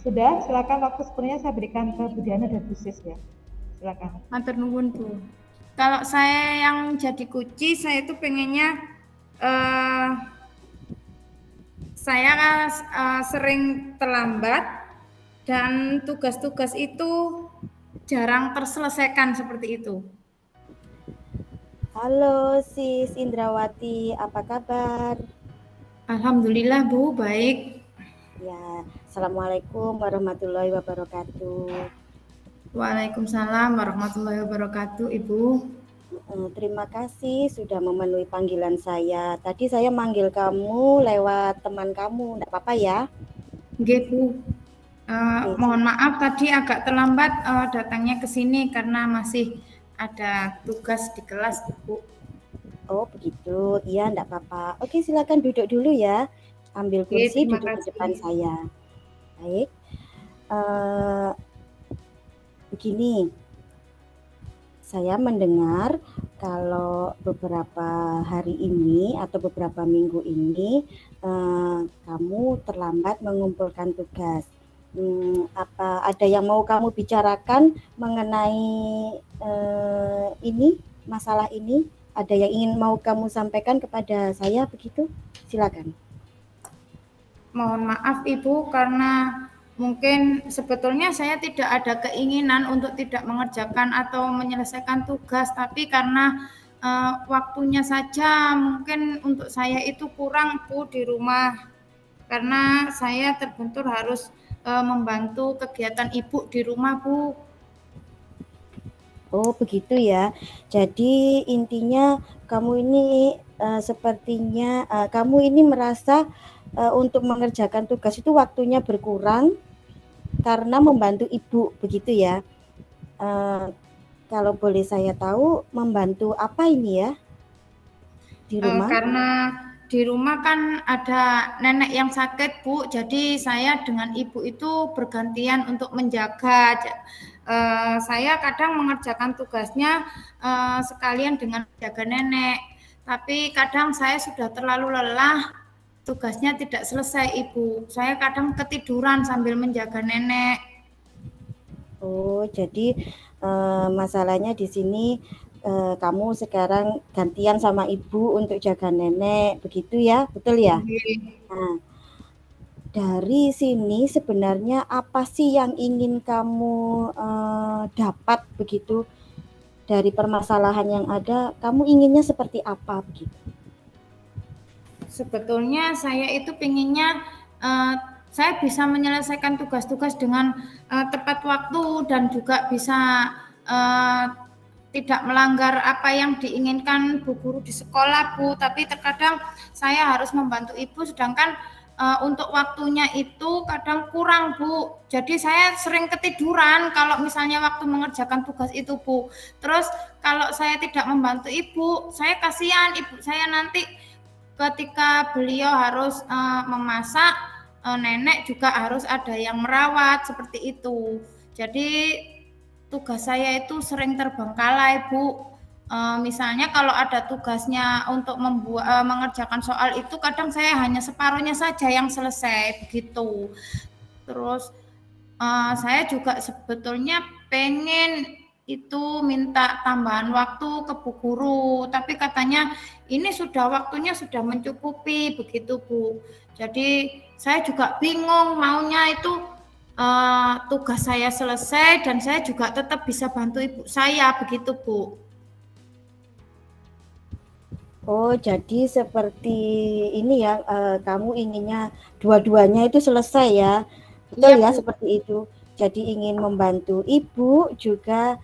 Sudah, silakan waktu sepenuhnya saya berikan ke Bu Diana dan Bu Sis ya. Silakan. Matur nuwun, Bu. Kalau saya yang jadi kunci, saya itu pengennya saya sering terlambat dan tugas-tugas itu jarang terselesaikan seperti itu. Halo Sis Indrawati, apa kabar? Alhamdulillah Bu, baik. Ya, Assalamualaikum warahmatullahi wabarakatuh. Waalaikumsalam warahmatullahi wabarakatuh, Ibu. Terima kasih sudah memenuhi panggilan saya. Tadi saya manggil kamu lewat teman kamu, enggak apa-apa ya? Nggih, Bu. Mohon maaf tadi agak terlambat datangnya ke sini karena masih ada tugas di kelas, Bu. Oh begitu, iya enggak apa-apa. Oke silakan duduk dulu ya. Ambil kursi, duduk di depan saya. Baik. Begini, saya mendengar kalau beberapa hari ini atau beberapa minggu ini kamu terlambat mengumpulkan tugas. Apa ada yang mau kamu bicarakan mengenai ini, masalah ini? Ada yang ingin mau kamu sampaikan kepada saya begitu? Silakan. Mohon maaf Ibu karena mungkin sebetulnya saya tidak ada keinginan untuk tidak mengerjakan atau menyelesaikan tugas, tapi karena waktunya saja mungkin untuk saya itu kurang Bu di rumah karena saya terbentur harus membantu kegiatan Ibu di rumah Bu. Oh begitu ya. Jadi intinya kamu ini sepertinya kamu ini merasa untuk mengerjakan tugas itu waktunya berkurang karena membantu ibu begitu ya. Kalau boleh saya tahu membantu apa ini ya di rumah? Karena di rumah kan ada nenek yang sakit Bu, jadi saya dengan ibu itu bergantian untuk menjaga. Saya kadang mengerjakan tugasnya sekalian dengan menjaga nenek, tapi kadang saya sudah terlalu lelah, tugasnya tidak selesai Ibu. Saya kadang ketiduran sambil menjaga nenek. Oh jadi masalahnya di sini kamu sekarang gantian sama ibu untuk jaga nenek begitu ya, betul ya? Nah, dari sini sebenarnya apa sih yang ingin kamu dapat begitu dari permasalahan yang ada? Kamu inginnya seperti apa begitu? Sebetulnya saya itu pinginnya saya bisa menyelesaikan tugas-tugas dengan tepat waktu dan juga bisa tidak melanggar apa yang diinginkan Bu Guru di sekolah Bu, tapi terkadang saya harus membantu Ibu sedangkan untuk waktunya itu kadang kurang Bu, jadi saya sering ketiduran kalau misalnya waktu mengerjakan tugas itu Bu. Terus kalau saya tidak membantu Ibu, saya kasihan Ibu saya nanti ketika beliau harus memasak, nenek juga harus ada yang merawat seperti itu. Jadi tugas saya itu sering terbengkalai Bu. Misalnya kalau ada tugasnya untuk mengerjakan soal itu kadang saya hanya separuhnya saja yang selesai begitu. Terus saya juga sebetulnya pengen itu minta tambahan waktu ke Bu Guru, tapi katanya ini sudah waktunya sudah mencukupi begitu Bu. Jadi saya juga bingung maunya itu tugas saya selesai dan saya juga tetap bisa bantu ibu saya begitu Bu. Oh jadi seperti ini ya, kamu inginnya dua-duanya itu selesai ya, betul ya, seperti itu. Jadi ingin membantu ibu juga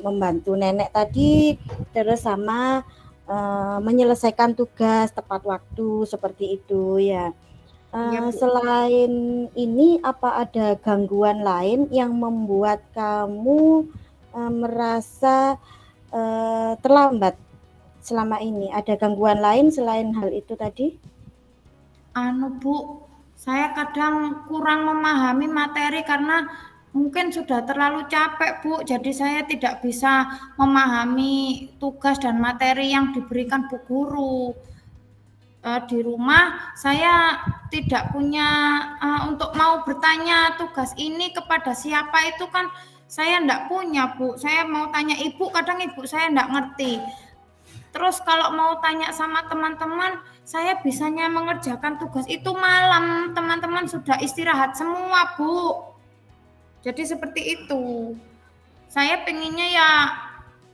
membantu nenek tadi, terus sama menyelesaikan tugas tepat waktu seperti itu ya. Selain ini apa ada gangguan lain yang membuat kamu merasa terlambat selama ini? Ada gangguan lain selain hal itu tadi? Bu, saya kadang kurang memahami materi karena mungkin sudah terlalu capek Bu, jadi saya tidak bisa memahami tugas dan materi yang diberikan Bu Guru. di rumah saya tidak punya untuk mau bertanya tugas ini kepada siapa itu kan saya enggak punya, Bu. Saya mau tanya ibu, kadang ibu saya enggak ngerti. Terus kalau mau tanya sama teman-teman, saya bisanya mengerjakan tugas itu malam, teman-teman sudah istirahat semua, Bu. Jadi seperti itu. Saya pengennya ya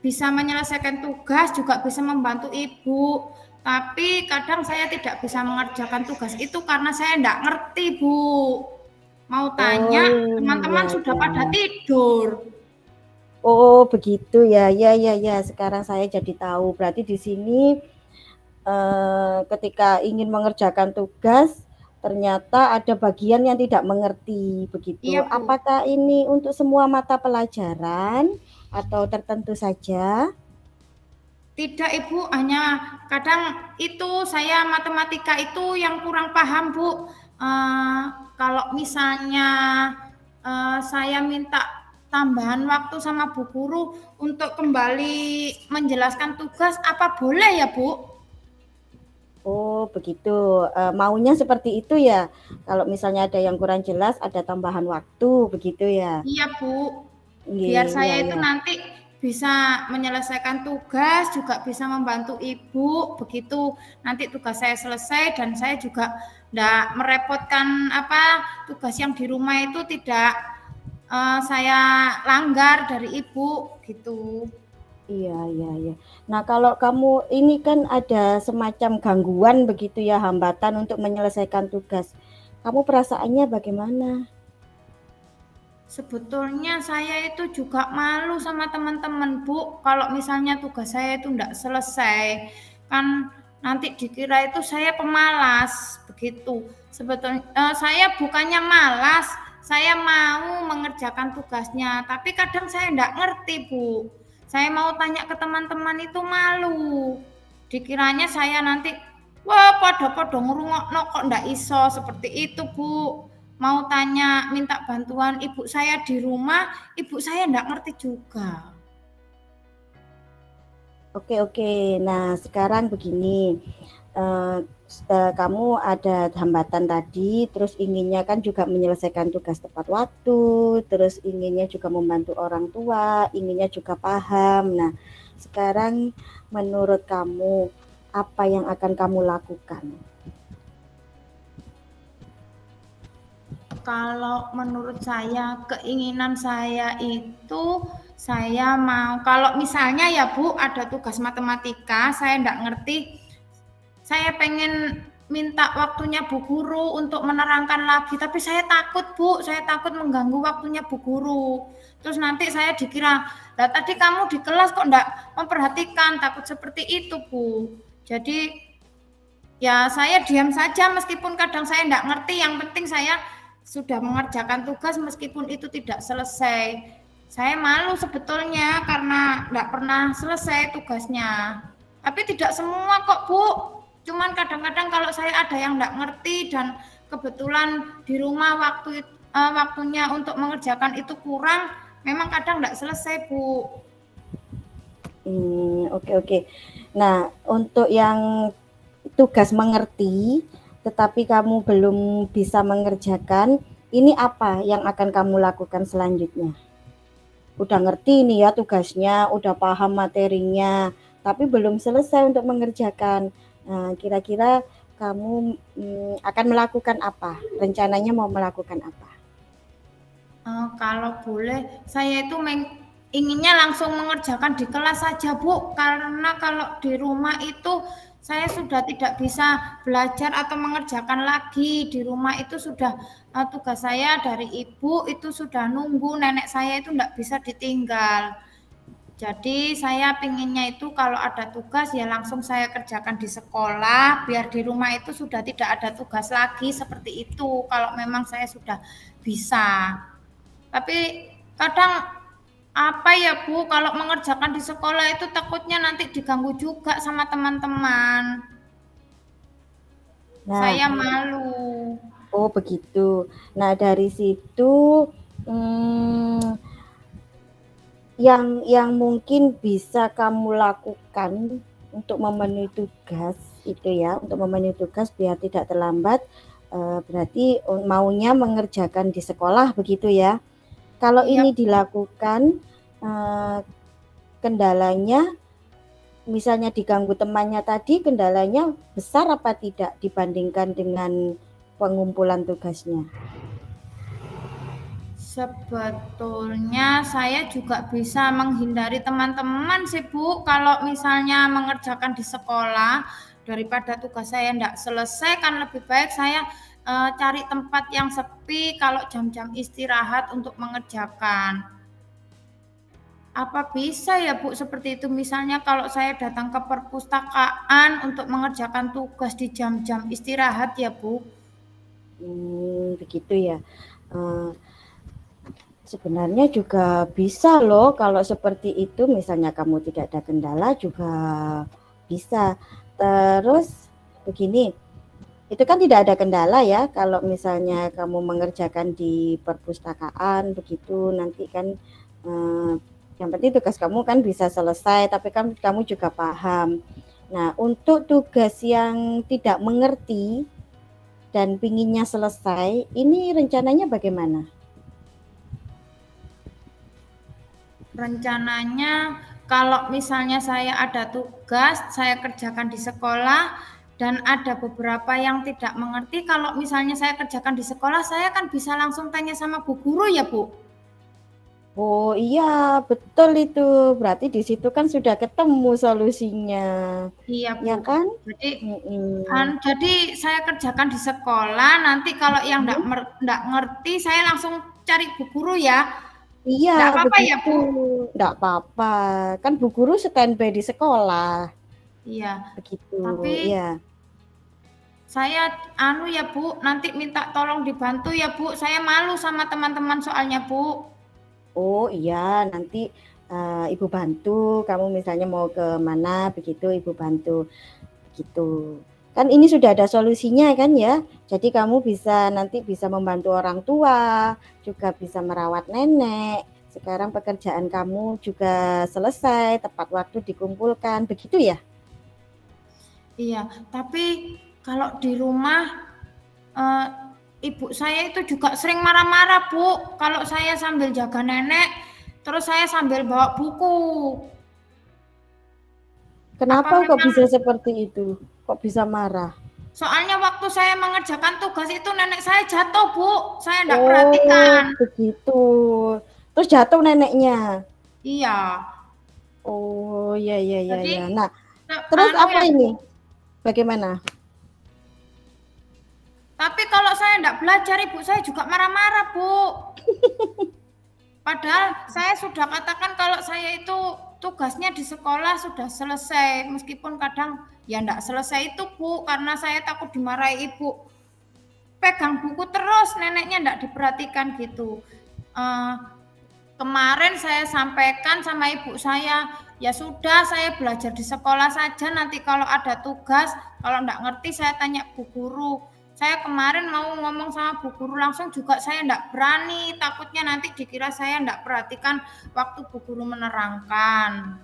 bisa menyelesaikan tugas, juga bisa membantu ibu. Tapi kadang saya tidak bisa mengerjakan tugas itu karena saya tidak ngerti, Bu. Mau tanya, Oh, teman-teman ya, sudah ya, pada ya. tidur. Oh, begitu ya. Ya, ya, ya. Sekarang saya jadi tahu. Berarti di sini ketika ingin mengerjakan tugas, ternyata ada bagian yang tidak mengerti, begitu. Iya, Bu. Apakah ini untuk semua mata pelajaran atau tertentu saja? Tidak, Ibu, hanya kadang itu saya matematika itu yang kurang paham, Bu. Kalau misalnya saya minta tambahan waktu sama Bu Guru untuk kembali menjelaskan tugas, apa boleh ya, Bu? Oh, begitu. Maunya seperti itu ya. Kalau misalnya ada yang kurang jelas, ada tambahan waktu, begitu ya. Iya, Bu. Biar Iya, saya itu iya. nanti bisa menyelesaikan tugas, juga bisa membantu ibu, begitu nanti tugas saya selesai dan saya juga tidak merepotkan apa tugas yang di rumah itu tidak saya langgar dari ibu gitu. Iya, iya, iya. Nah, kalau kamu ini kan ada semacam gangguan begitu ya, hambatan untuk menyelesaikan tugas. Kamu perasaannya bagaimana? Sebetulnya saya itu juga malu sama teman-teman, Bu. Kalau misalnya tugas saya itu tidak selesai, kan nanti dikira itu saya pemalas, begitu. Sebetulnya saya bukannya malas, saya mau mengerjakan tugasnya, tapi kadang saya tidak ngerti, Bu. Saya mau tanya ke teman-teman itu malu. Dikiranya saya nanti, wah pada ngerungokno kok ndak iso, seperti itu, Bu. Mau tanya minta bantuan ibu saya di rumah, ibu saya enggak ngerti juga. Oke, oke. Nah, sekarang begini, kamu ada hambatan tadi, terus inginnya kan juga menyelesaikan tugas tepat waktu, terus inginnya juga membantu orang tua, inginnya juga paham. Nah, sekarang menurut kamu, apa yang akan kamu lakukan? Kalau menurut saya, keinginan saya itu saya mau kalau misalnya ya Bu ada tugas matematika, saya enggak ngerti, saya pengen minta waktunya Bu Guru untuk menerangkan lagi, tapi saya takut Bu, saya takut mengganggu waktunya Bu Guru. Terus nanti saya dikira, lah tadi kamu di kelas kok enggak memperhatikan, takut seperti itu Bu. Jadi ya saya diam saja meskipun kadang saya enggak ngerti, yang penting saya sudah mengerjakan tugas meskipun itu tidak selesai. Saya malu sebetulnya karena enggak pernah selesai tugasnya. Tapi tidak semua kok Bu. Cuman kadang-kadang kalau saya ada yang enggak ngerti dan kebetulan di rumah waktunya untuk mengerjakan itu kurang, memang kadang enggak selesai Bu. Oke, oke. Nah, untuk yang tugas mengerti, tetapi kamu belum bisa mengerjakan, ini apa yang akan kamu lakukan selanjutnya? Udah ngerti nih ya tugasnya, udah paham materinya, tapi belum selesai untuk mengerjakan. Nah, kira-kira kamu akan melakukan apa? Rencananya mau melakukan apa? Kalau boleh, saya itu inginnya langsung mengerjakan di kelas saja, Bu. Karena kalau di rumah itu saya sudah tidak bisa belajar atau mengerjakan lagi. Di rumah itu sudah tugas saya dari ibu itu sudah nunggu, nenek saya itu tidak bisa ditinggal. Jadi saya pinginnya itu kalau ada tugas ya langsung saya kerjakan di sekolah, biar di rumah itu sudah tidak ada tugas lagi seperti itu. Kalau memang saya sudah bisa. Tapi kadang apa ya Bu, kalau mengerjakan di sekolah itu takutnya nanti diganggu juga sama teman-teman. Nah, Saya malu. oh begitu. Nah, dari situ yang mungkin bisa kamu lakukan untuk memenuhi tugas itu ya, untuk memenuhi tugas biar tidak terlambat, berarti maunya mengerjakan di sekolah begitu ya. Kalau Iya, ini dilakukan, kendalanya misalnya diganggu temannya tadi, kendalanya besar apa tidak dibandingkan dengan pengumpulan tugasnya? sebetulnya saya juga bisa menghindari teman-teman sih Bu, kalau misalnya mengerjakan di sekolah daripada tugas saya tidak selesai, kan lebih baik saya cari tempat yang sepi kalau jam-jam istirahat untuk mengerjakan. Apa bisa ya Bu seperti itu? Misalnya kalau saya datang ke perpustakaan untuk mengerjakan tugas di jam-jam istirahat ya Bu? Begitu ya. Sebenarnya juga bisa loh kalau seperti itu, misalnya kamu tidak ada kendala juga bisa. Terus begini, itu kan tidak ada kendala ya kalau misalnya kamu mengerjakan di perpustakaan begitu, nanti kan yang penting tugas kamu kan bisa selesai, tapi kan kamu juga paham. Nah, untuk tugas yang tidak mengerti dan pinginnya selesai, ini rencananya bagaimana? Rencananya kalau misalnya saya ada tugas, saya kerjakan di sekolah dan ada beberapa yang tidak mengerti, kalau misalnya saya kerjakan di sekolah, saya kan bisa langsung tanya sama Bu Guru ya Bu? Oh iya, betul itu. Berarti di situ kan sudah ketemu solusinya, Iya ya Bu. kan? Jadi Mm-mm. jadi saya kerjakan di sekolah, nanti kalau yang Hmm? enggak ngerti, saya langsung cari Bu Guru ya. Iya, Enggak apa-apa ya begitu. Bu? Enggak apa-apa. Kan Bu Guru standby di sekolah. Iya. Begitu, Tapi ya. saya ya Bu, nanti minta tolong dibantu ya Bu. Saya malu sama teman-teman soalnya Bu. Oh iya, nanti Ibu bantu. Kamu misalnya mau ke mana, begitu Ibu bantu. Begitu. Kan ini sudah ada solusinya kan ya. Jadi kamu bisa nanti bisa membantu orang tua, juga bisa merawat nenek. Sekarang pekerjaan kamu juga selesai, tepat waktu dikumpulkan. Begitu ya? Iya, tapi kalau di rumah eh, ibu saya itu juga sering marah-marah Bu. Kalau saya sambil jaga nenek, terus saya sambil bawa buku. Apa Kenapa kok memang bisa seperti itu? Kok bisa marah? soalnya waktu saya mengerjakan tugas itu nenek saya jatuh Bu. Saya enggak Oh, perhatikan. begitu. Terus jatuh neneknya. Iya. Oh, ya ya ya Jadi ya. Nah, terus apa ya ini? Bu. Bagaimana? Tapi kalau saya enggak belajar ibu saya juga marah-marah Bu. Padahal saya sudah katakan kalau saya itu tugasnya di sekolah sudah selesai, meskipun kadang ya enggak selesai itu Bu, karena saya takut dimarahi ibu. Pegang buku terus, neneknya enggak diperhatikan gitu. Kemarin saya sampaikan sama ibu saya, ya sudah saya belajar di sekolah saja, nanti kalau ada tugas, kalau enggak ngerti saya tanya Bu Guru. Saya kemarin mau ngomong sama Bu Guru langsung juga saya enggak berani, takutnya nanti dikira saya enggak perhatikan waktu Bu Guru menerangkan.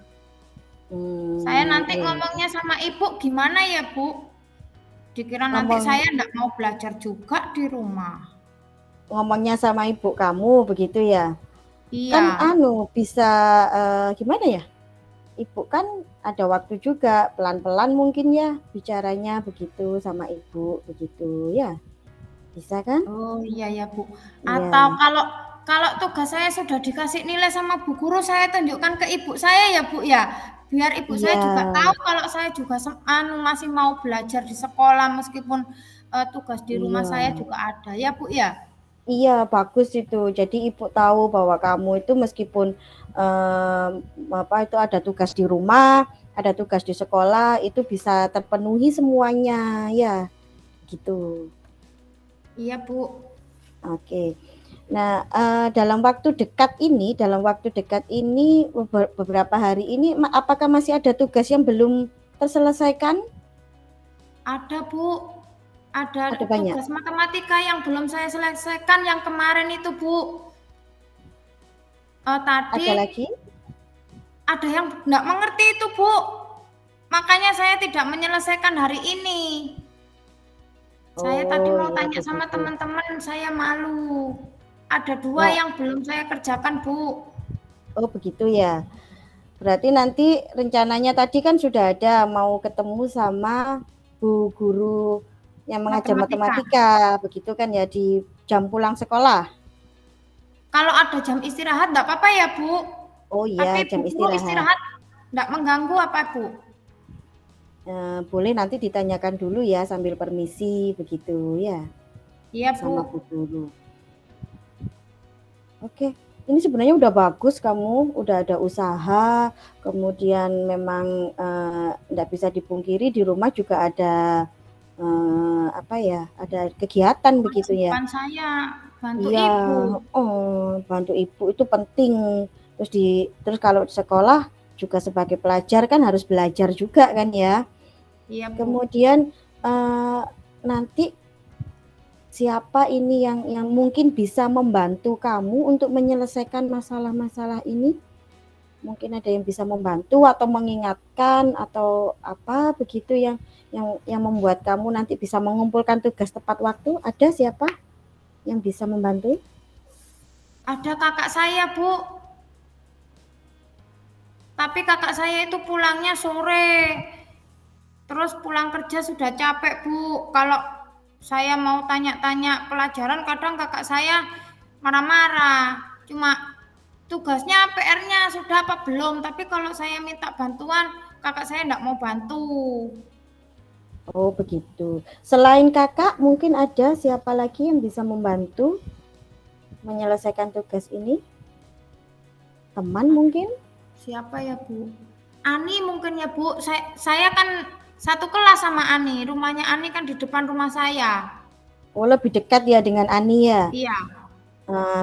Saya nanti Iya. ngomongnya sama ibu gimana ya Bu? Dikira nanti Ngomong saya enggak mau belajar juga di rumah. ngomongnya sama ibu kamu begitu ya? Kan Iya, bisa gimana ya? Ibu kan ada waktu juga pelan-pelan mungkin ya bicaranya begitu sama ibu begitu ya. Bisa kan? oh iya ya Bu. Atau Iya. kalau kalau tugas saya sudah dikasih nilai sama Bu Guru, saya tunjukkan ke ibu saya ya Bu ya. Biar ibu saya Iya. juga tahu kalau saya juga masih mau belajar di sekolah meskipun tugas di rumah Iya. saya juga ada ya Bu ya. Iya, bagus itu. Jadi ibu tahu bahwa kamu itu meskipun apa itu ada tugas di rumah, ada tugas di sekolah, itu bisa terpenuhi semuanya, ya, gitu. Iya Bu. Oke. Nah, dalam waktu dekat ini beberapa hari ini, apakah masih ada tugas yang belum terselesaikan? Ada Bu. Ada Ada banyak. tugas matematika yang belum saya selesaikan yang kemarin itu Bu. Tadi Ada lagi? ada yang nggak mengerti itu Bu. makanya saya tidak menyelesaikan hari ini. Saya tadi Oh, mau iya tanya sama begitu. teman-teman, saya malu. Ada 2 Ya, yang belum saya kerjakan, Bu. oh begitu ya. Berarti nanti rencananya tadi kan sudah ada mau ketemu sama Bu Guru yang mengajar Matematika. matematika, begitu kan ya di jam pulang sekolah. Kalau ada jam istirahat enggak apa-apa ya, Bu? Oh iya, Tapi jam Bu Guru istirahat. istirahat enggak mengganggu apa, Bu? Boleh nanti ditanyakan dulu ya sambil permisi begitu ya Iya, sama Bu. Bu Guru. Oke, ini sebenarnya udah bagus kamu, udah ada usaha, kemudian memang nggak bisa dipungkiri di rumah juga ada apa ya, ada kegiatan begitu ya. Kewajiban saya bantu Iya, Ibu. bantu ibu itu penting. Terus kalau di sekolah juga sebagai pelajar kan harus belajar juga kan ya. Iya, Bu. Kemudian nanti siapa ini yang mungkin bisa membantu kamu untuk menyelesaikan masalah-masalah ini? Mungkin ada yang bisa membantu atau mengingatkan atau apa begitu yang membuat kamu nanti bisa mengumpulkan tugas tepat waktu. Ada siapa yang bisa membantu? Ada kakak saya, Bu. Tapi kakak saya itu pulangnya sore. Terus pulang kerja sudah capek, Bu. Kalau saya mau tanya-tanya pelajaran kadang kakak saya marah-marah. Cuma tugasnya PR-nya sudah apa belum, tapi kalau saya minta bantuan kakak saya enggak mau bantu. Oh begitu. Selain kakak mungkin ada siapa lagi yang bisa membantu menyelesaikan tugas ini? Teman mungkin? Siapa ya, Bu? Ani mungkin ya, Bu. Saya kan satu kelas sama Ani. Rumahnya Ani kan di depan rumah saya. Oh lebih dekat ya dengan Ani ya? Iya.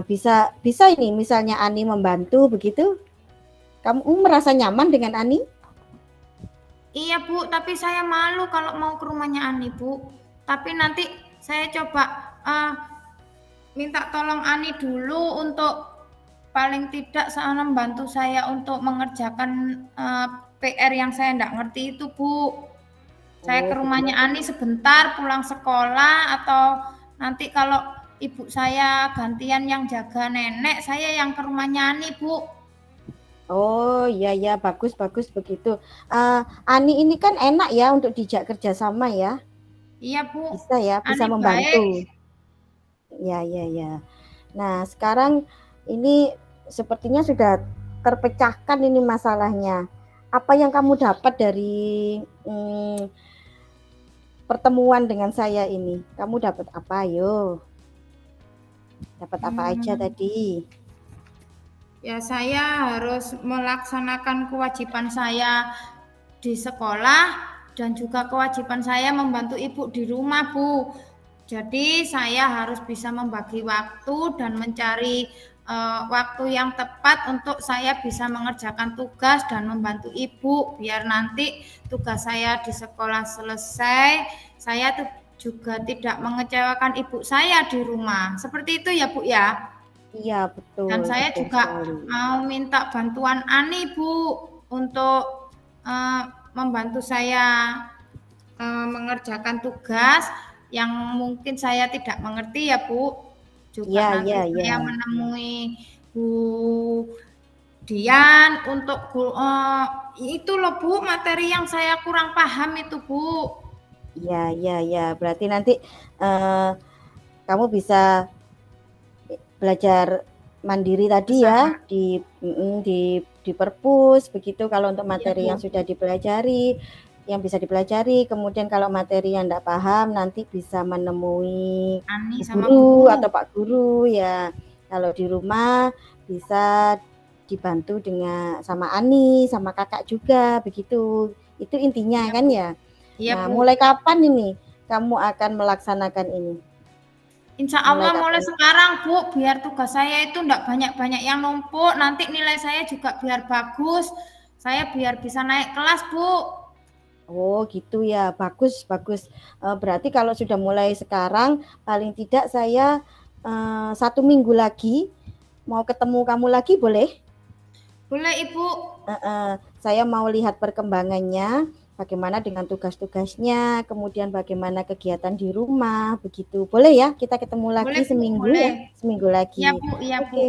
Bisa ini misalnya Ani membantu begitu? Kamu merasa nyaman dengan Ani? Iya, Bu, tapi saya malu kalau mau ke rumahnya Ani, Bu. Tapi nanti saya coba minta tolong Ani dulu untuk paling tidak membantu saya untuk mengerjakan PR yang saya enggak ngerti itu, Bu. Saya Oh ke rumahnya begitu. Ani sebentar pulang sekolah atau nanti kalau ibu saya gantian yang jaga nenek, saya yang ke rumahnya Ani, Bu. Oh iya ya bagus begitu. Ani ini kan enak ya untuk dijak kerjasama ya. Iya, Bu. Bisa ya, bisa Ani baik. membantu. Ya. Nah sekarang ini sepertinya sudah terpecahkan ini masalahnya. Apa yang kamu dapat dari pertemuan dengan saya ini? Kamu dapat apa? Ayo. Dapat apa aja tadi? Ya, saya harus melaksanakan kewajiban saya di sekolah dan juga kewajiban saya membantu ibu di rumah, Bu. Jadi saya harus bisa membagi waktu dan mencari waktu yang tepat untuk saya bisa mengerjakan tugas dan membantu ibu biar nanti tugas saya di sekolah selesai, saya juga tidak mengecewakan ibu saya di rumah. Seperti itu ya, Bu ya. Iya betul. Dan saya betul juga sekali. mau minta bantuan Ani, Bu, untuk membantu saya mengerjakan tugas yang mungkin saya tidak mengerti ya, Bu. Juga nanti saya menemui Bu Dian untuk itu loh, Bu, materi yang saya kurang paham itu, Bu. Ya. Berarti nanti kamu bisa belajar mandiri tadi ya di perpus begitu kalau untuk materi yang sudah dipelajari yang bisa dipelajari, kemudian kalau materi yang tidak paham nanti bisa menemui Ani guru atau Pak Guru ya. Kalau di rumah bisa dibantu dengan sama Ani, sama kakak juga begitu. Itu intinya kan ya. Nah, mulai kapan ini kamu akan melaksanakan ini? Insya Allah mulai sekarang, Bu, biar tugas saya itu enggak banyak-banyak yang numpuk, nanti nilai saya juga biar bagus, saya biar bisa naik kelas, Bu. Oh gitu ya, bagus. Berarti kalau sudah mulai sekarang, paling tidak saya 1 minggu lagi mau ketemu kamu lagi boleh? Boleh Ibu. Saya mau lihat perkembangannya, bagaimana dengan tugas-tugasnya, kemudian bagaimana kegiatan di rumah, begitu. Boleh ya, kita ketemu lagi Boleh Bu, seminggu boleh. ya, seminggu Iya lagi. Bu, iya Bu. Oke.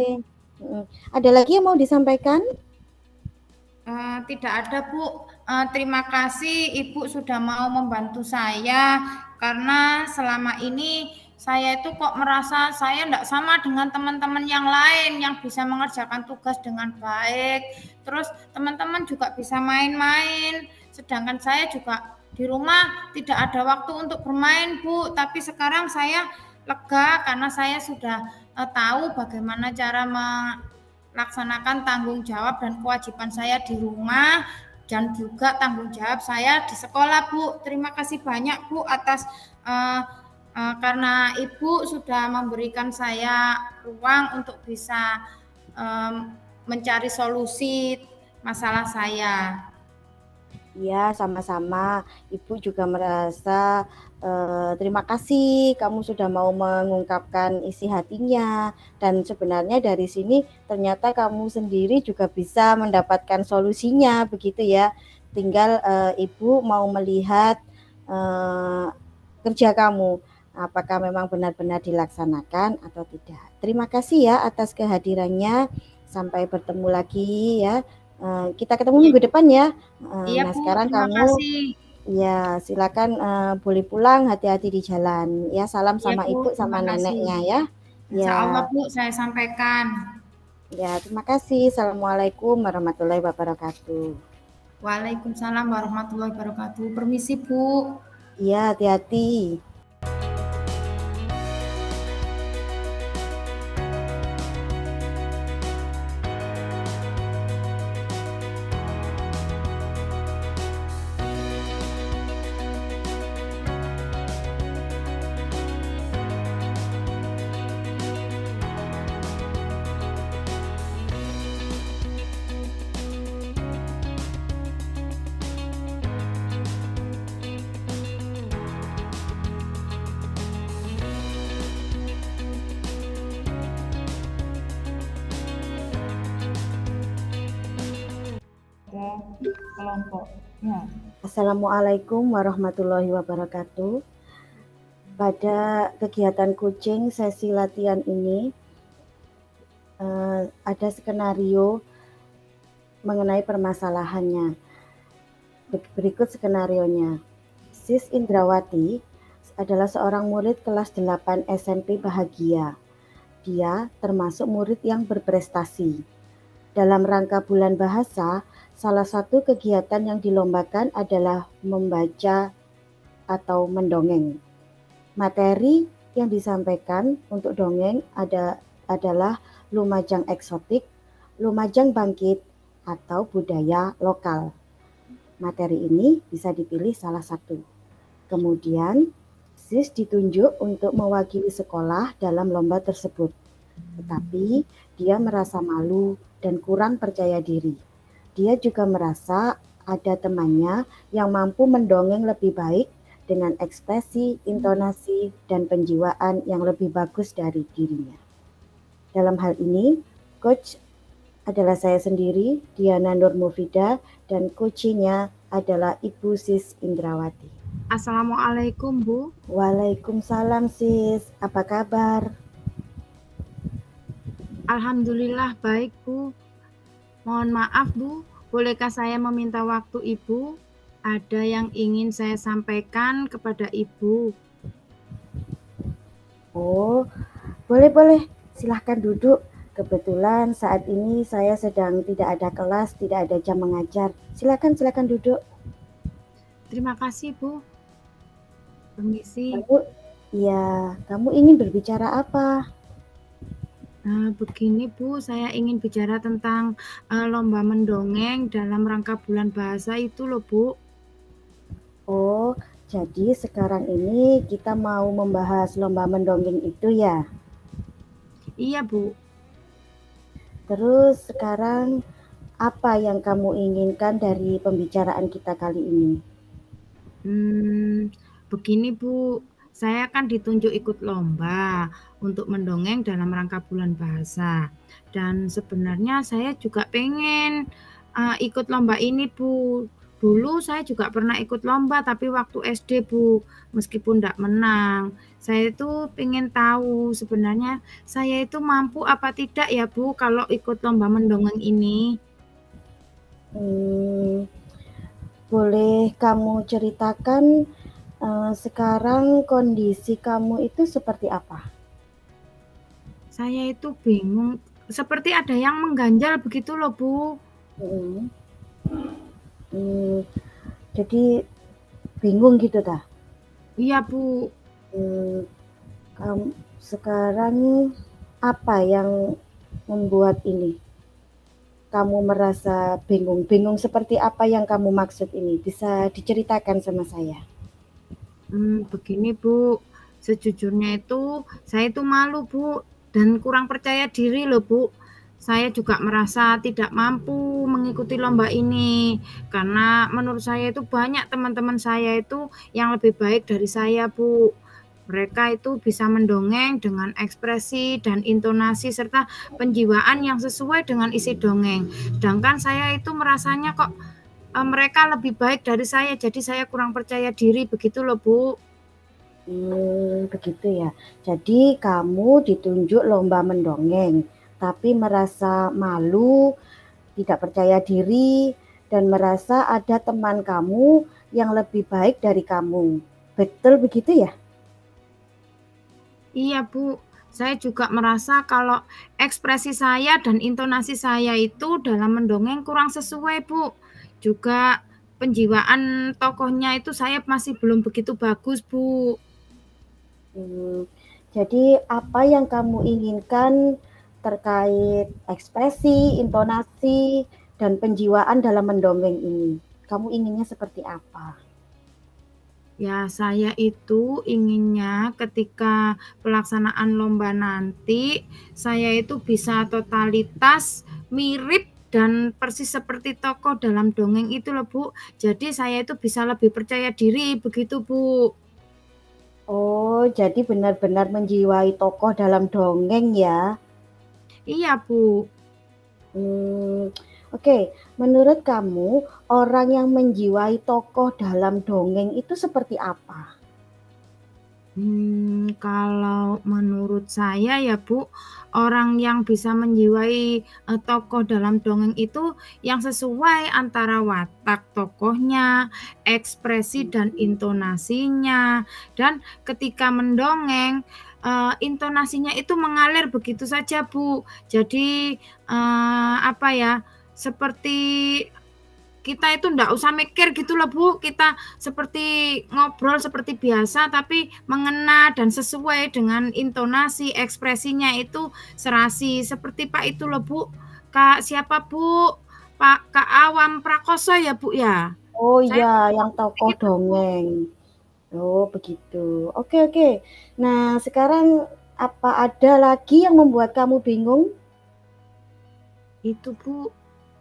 Ada lagi yang mau disampaikan? Tidak ada Bu. Terima kasih Ibu sudah mau membantu saya karena selama ini saya itu kok merasa saya tidak sama dengan teman-teman yang lain yang bisa mengerjakan tugas dengan baik. Terus teman-teman juga bisa main-main, sedangkan saya juga di rumah tidak ada waktu untuk bermain Bu. Tapi sekarang saya lega karena saya sudah tahu bagaimana cara melaksanakan tanggung jawab dan kewajiban saya di rumah dan juga tanggung jawab saya di sekolah Bu. Terima kasih banyak Bu atas karena Ibu sudah memberikan saya ruang untuk bisa mencari solusi masalah saya. Ya, sama-sama. Ibu juga merasa terima kasih kamu sudah mau mengungkapkan isi hatinya. Dan sebenarnya dari sini ternyata kamu sendiri juga bisa mendapatkan solusinya, begitu ya. Tinggal Ibu mau melihat kerja kamu, apakah memang benar-benar dilaksanakan atau tidak. Terima kasih ya atas kehadirannya. Sampai bertemu lagi ya. Kita ketemu minggu depan ya. Iya Nah, Bu, sekarang terima kamu kasih. ya silakan boleh pulang, hati-hati di jalan. Ya, salam Iya sama Bu, ibu terima sama kasih. neneknya ya. Insya Allah Ya, Bu, saya sampaikan. ya terima kasih. Assalamualaikum warahmatullahi wabarakatuh. Waalaikumsalam warahmatullahi wabarakatuh. Permisi Bu. Iya, hati-hati. Ada kelompoknya. Assalamualaikum warahmatullahi wabarakatuh. Pada kegiatan coaching sesi latihan ini ada skenario mengenai permasalahannya. Berikut skenarionya. Sis Indrawati adalah seorang murid kelas 8 SMP bahagia. Dia termasuk murid yang berprestasi. Dalam rangka bulan bahasa, salah satu kegiatan yang dilombakan adalah membaca atau mendongeng. Materi yang disampaikan untuk dongeng adalah Lumajang Eksotik, Lumajang Bangkit, atau budaya lokal. Materi ini bisa dipilih salah satu. Kemudian, Sis ditunjuk untuk mewakili sekolah dalam lomba tersebut. Tetapi dia merasa malu dan kurang percaya diri. Dia juga merasa ada temannya yang mampu mendongeng lebih baik dengan ekspresi, intonasi, dan penjiwaan yang lebih bagus dari dirinya. Dalam hal ini, coach adalah saya sendiri, Diana Nur Mufida, dan coachingnya adalah Ibu Sis Indrawati. Assalamualaikum Bu. Waalaikumsalam Sis, apa kabar? Alhamdulillah baik Bu. Mohon maaf Bu, bolehkah saya meminta waktu Ibu? Ada yang ingin saya sampaikan kepada Ibu. Oh, boleh. Silahkan duduk. Kebetulan saat ini saya sedang tidak ada kelas, tidak ada jam mengajar. Silakan duduk. Terima kasih Bu. Permisi. Kamu ingin berbicara apa? Begini Bu, saya ingin bicara tentang lomba mendongeng dalam rangka bulan bahasa itu loh Bu. Oh, jadi sekarang ini kita mau membahas lomba mendongeng itu ya? Iya Bu. Terus sekarang apa yang kamu inginkan dari pembicaraan kita kali ini? Begini Bu, saya kan ditunjuk ikut lomba untuk mendongeng dalam rangka bulan bahasa. Dan sebenarnya saya juga pengen ikut lomba ini, Bu. Dulu saya juga pernah ikut lomba tapi waktu SD, Bu, meskipun tidak menang. Saya itu pengen tahu sebenarnya saya itu mampu apa tidak ya, Bu, kalau ikut lomba mendongeng ini. Hmm, boleh kamu ceritakan sekarang kondisi kamu itu seperti apa? Saya itu bingung, seperti ada yang mengganjal begitu loh, Bu. Hmm. Hmm, jadi bingung gitu dah. Iya, Bu. Sekarang apa yang membuat ini kamu merasa bingung? Bingung seperti apa yang kamu maksud ini? Bisa diceritakan sama saya? Begini, Bu, sejujurnya itu saya itu malu, Bu, dan kurang percaya diri loh, Bu. Saya juga merasa tidak mampu mengikuti lomba ini karena menurut saya itu banyak teman-teman saya itu yang lebih baik dari saya, Bu. Mereka itu bisa mendongeng dengan ekspresi dan intonasi serta penjiwaan yang sesuai dengan isi dongeng. Sedangkan saya itu merasanya kok mereka lebih baik dari saya, jadi saya kurang percaya diri begitu loh, Bu. Begitu ya. Jadi kamu ditunjuk lomba mendongeng, tapi merasa malu, tidak percaya diri, dan merasa ada teman kamu yang lebih baik dari kamu. Betul begitu ya? Iya, Bu. Saya juga merasa kalau ekspresi saya dan intonasi saya itu dalam mendongeng kurang sesuai, Bu. Juga penjiwaan tokohnya itu saya masih belum begitu bagus, Bu. Jadi apa yang kamu inginkan terkait ekspresi, intonasi, dan penjiwaan dalam mendongeng ini? Kamu inginnya seperti apa? Ya, saya itu inginnya ketika pelaksanaan lomba nanti, saya itu bisa totalitas mirip dan persis seperti tokoh dalam dongeng itu loh, Bu. Jadi saya itu bisa lebih percaya diri, begitu, Bu. Oh, jadi benar-benar menjiwai tokoh dalam dongeng ya? Iya, Bu. Oke. Menurut kamu, orang yang menjiwai tokoh dalam dongeng itu seperti apa? Kalau menurut saya ya, Bu, orang yang bisa menjiwai, tokoh dalam dongeng itu yang sesuai antara watak tokohnya, ekspresi dan intonasinya, dan ketika mendongeng, intonasinya itu mengalir begitu saja, Bu. Jadi, apa ya, seperti kita itu ndak usah mikir gitu loh, Bu. Kita seperti ngobrol seperti biasa, tapi mengena dan sesuai dengan intonasi, ekspresinya itu serasi. Seperti Pak itu loh, Bu. Kak siapa, Bu? Kak Awam Prakoso ya, Bu, ya? Oh Saya iya, yang tokoh gitu, Bu. dongeng. Oh begitu. Oke oke. Nah sekarang apa ada lagi yang membuat kamu bingung? Itu, Bu,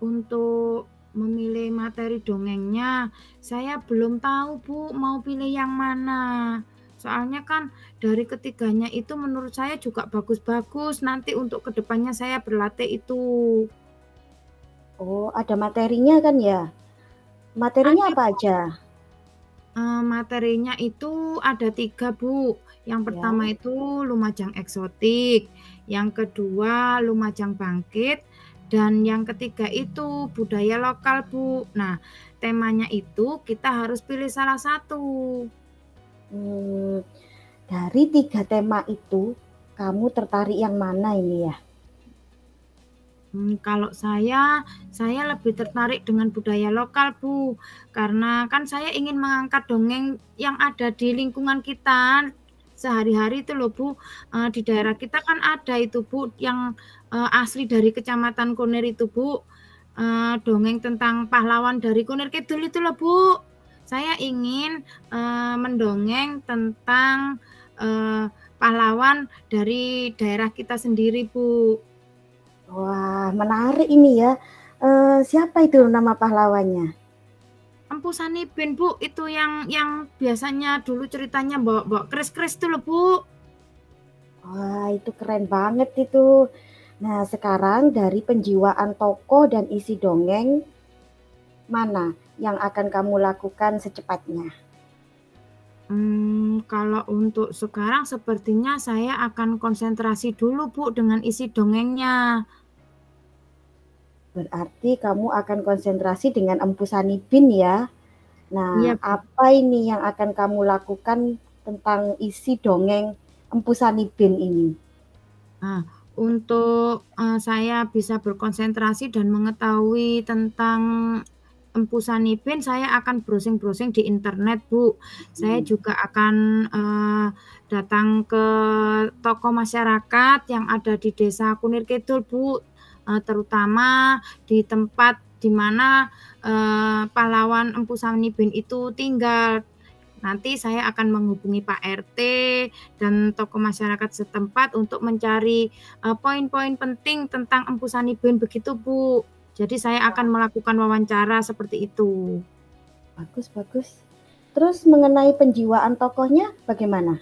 untuk memilih materi dongengnya, saya belum tahu, Bu, mau pilih yang mana. Soalnya kan dari ketiganya itu menurut saya juga bagus-bagus, nanti untuk kedepannya saya berlatih itu. Oh ada materinya kan ya? Materinya Ada, apa aja? materinya itu ada 3, Bu. Yang Ya. pertama itu Lumajang Eksotik, yang kedua Lumajang Bangkit, dan yang ketiga itu budaya lokal, Bu. Nah, temanya itu kita harus pilih salah satu. Hmm, dari 3 tema itu, kamu tertarik yang mana ini ya? Kalau saya lebih tertarik dengan budaya lokal, Bu. Karena kan saya ingin mengangkat dongeng yang ada di lingkungan kita sehari-hari itu loh, Bu. Di daerah kita kan ada itu, Bu, yang, asli dari Kecamatan Kunir itu, Bu. Dongeng tentang pahlawan dari Kunir Kidul itu loh, Bu. Saya ingin, mendongeng tentang, pahlawan dari daerah kita sendiri, Bu. Wah menarik ini ya. Siapa itu nama pahlawannya? Empu Sanibin, Bu. Itu yang biasanya dulu ceritanya bawa-bawa keris-keris tuh loh, Bu. Wah, itu keren banget itu. Nah, sekarang dari penjiwaan tokoh dan isi dongeng, mana yang akan kamu lakukan secepatnya? Kalau untuk sekarang sepertinya saya akan konsentrasi dulu, Bu, dengan isi dongengnya. Berarti kamu akan konsentrasi dengan Empu Sanibin ya. Nah, Iya, Bu. apa ini yang akan kamu lakukan tentang isi dongeng Empu Sanibin ini? Nah, untuk saya bisa berkonsentrasi dan mengetahui tentang Empu Sanibin, saya akan browsing-browsing di internet, Bu. Saya juga akan datang ke tokoh masyarakat yang ada di Desa Kunir Kidul, Bu. Terutama di tempat di mana pahlawan Empu Sanibin itu tinggal. Nanti saya akan menghubungi Pak RT dan tokoh masyarakat setempat untuk mencari poin-poin penting tentang Empu Sanibin begitu, Bu. Jadi saya akan melakukan wawancara seperti itu. Bagus, bagus. Terus mengenai penjiwaan tokohnya bagaimana?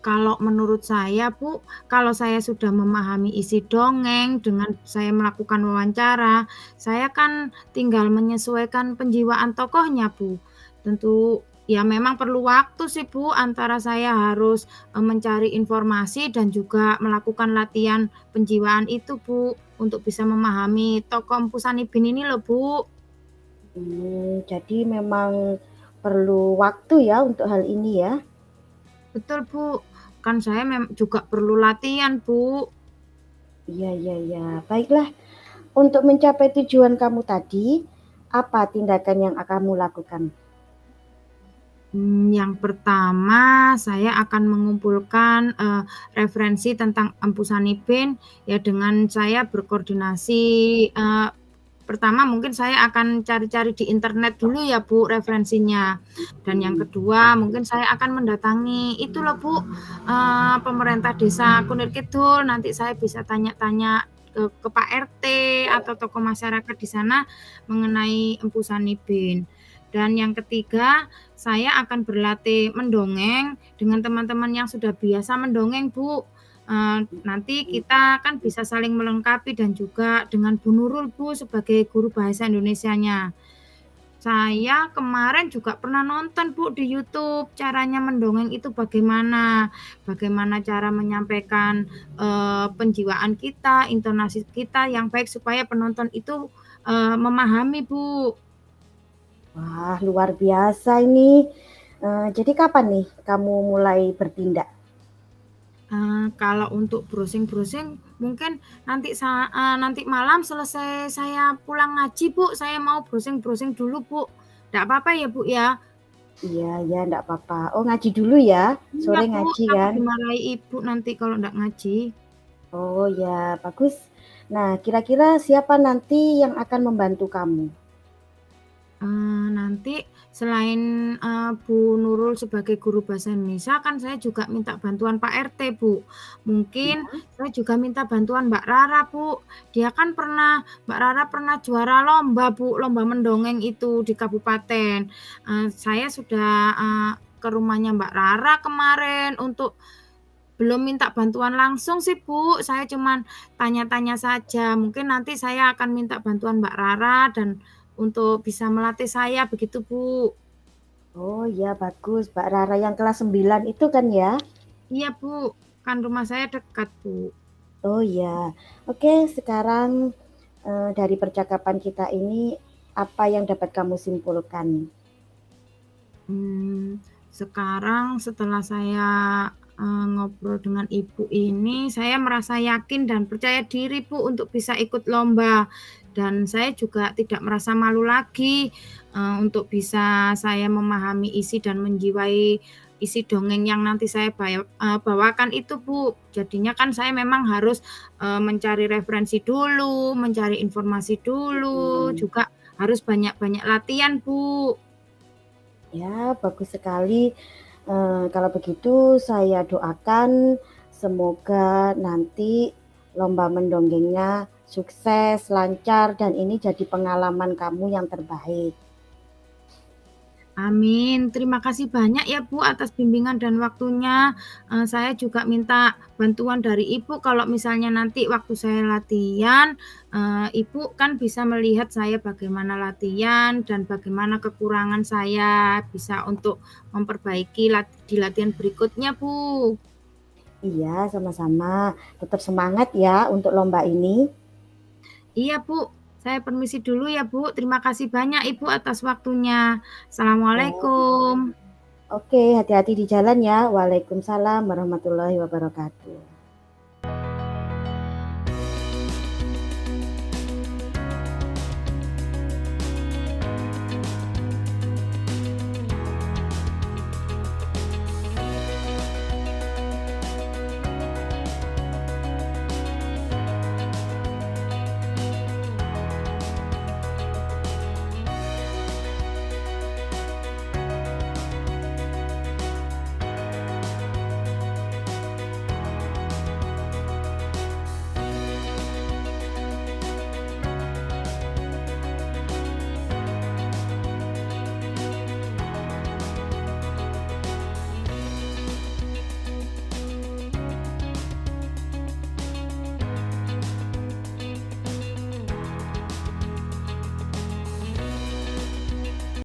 Kalau menurut saya, Bu, kalau saya sudah memahami isi dongeng dengan saya melakukan wawancara, saya kan tinggal menyesuaikan penjiwaan tokohnya, Bu. Tentu ya memang perlu waktu sih, Bu, antara saya harus mencari informasi dan juga melakukan latihan penjiwaan itu, Bu, untuk bisa memahami tokoh Empu Sanibin ini loh, Bu. Jadi memang perlu waktu ya untuk hal ini ya. Betul, Bu. Kan saya juga perlu latihan, Bu. Iya, iya, iya. Baiklah, untuk mencapai tujuan kamu tadi, apa tindakan yang akan kamu lakukan? Yang pertama saya akan mengumpulkan referensi tentang Empu Sanibin ya dengan saya berkoordinasi, pertama mungkin saya akan cari-cari di internet dulu ya, Bu, referensinya. Dan yang kedua mungkin saya akan mendatangi itu loh, Bu, pemerintah desa Kunir Kidul, nanti saya bisa tanya-tanya ke Pak RT atau tokoh masyarakat di sana mengenai Empu Sanibin. Dan yang ketiga, saya akan berlatih mendongeng dengan teman-teman yang sudah biasa mendongeng, Bu. Nanti kita kan bisa saling melengkapi dan juga dengan Bu Nurul, Bu, sebagai guru bahasa Indonesianya. Saya kemarin juga pernah nonton, Bu, di YouTube caranya mendongeng itu bagaimana. Bagaimana cara menyampaikan penjiwaan kita, intonasi kita yang baik supaya penonton itu memahami, Bu. Wah, luar biasa ini. Jadi kapan nih kamu mulai bertindak? Kalau untuk browsing-browsing mungkin nanti malam selesai saya pulang ngaji, Bu, saya mau browsing-browsing dulu, Bu. Nggak apa-apa ya, Bu, ya? Iya, ya, enggak apa-apa. Oh, ngaji dulu ya? Iya, Sore Bu, ngaji takut kan? dimarahi ibu nanti kalau nggak ngaji. Oh ya, bagus. Nah, kira-kira siapa nanti yang akan membantu kamu? Nanti selain Bu Nurul sebagai guru bahasa Indonesia, kan saya juga minta bantuan Pak RT, Bu. Mungkin saya juga minta bantuan Mbak Rara, Bu. Mbak Rara pernah juara lomba, Bu, lomba mendongeng itu di kabupaten. Saya sudah ke rumahnya Mbak Rara kemarin untuk belum minta bantuan langsung sih, Bu. Saya cuman tanya-tanya saja. Mungkin nanti saya akan minta bantuan Mbak Rara dan untuk bisa melatih saya begitu, Bu. Oh ya, bagus. Mbak Rara yang kelas 9 itu kan ya? Iya, Bu. Kan rumah saya dekat, Bu. Oh ya. Oke, sekarang dari percakapan kita ini apa yang dapat kamu simpulkan? Sekarang setelah saya ngobrol dengan Ibu ini, saya merasa yakin dan percaya diri, Bu, untuk bisa ikut lomba. Dan saya juga tidak merasa malu lagi untuk bisa saya memahami isi dan menjiwai isi dongeng yang nanti saya bawakan itu, Bu. Jadinya kan saya memang harus mencari referensi dulu, mencari informasi dulu, juga harus banyak-banyak latihan, Bu. Ya, bagus sekali. Kalau begitu saya doakan semoga nanti lomba mendongengnya sukses, lancar, dan ini jadi pengalaman kamu yang terbaik. Amin. Terima kasih banyak ya Bu atas bimbingan dan waktunya. Saya juga minta bantuan dari Ibu kalau misalnya nanti waktu saya latihan, Ibu kan bisa melihat saya bagaimana latihan dan bagaimana kekurangan saya bisa untuk memperbaiki di latihan berikutnya Bu. Iya, sama-sama. Tetap semangat ya untuk lomba ini. Iya Bu, saya permisi dulu ya Bu. Terima kasih banyak Ibu atas waktunya. Assalamualaikum. Oke, hati-hati di jalan ya. Waalaikumsalam warahmatullahi wabarakatuh.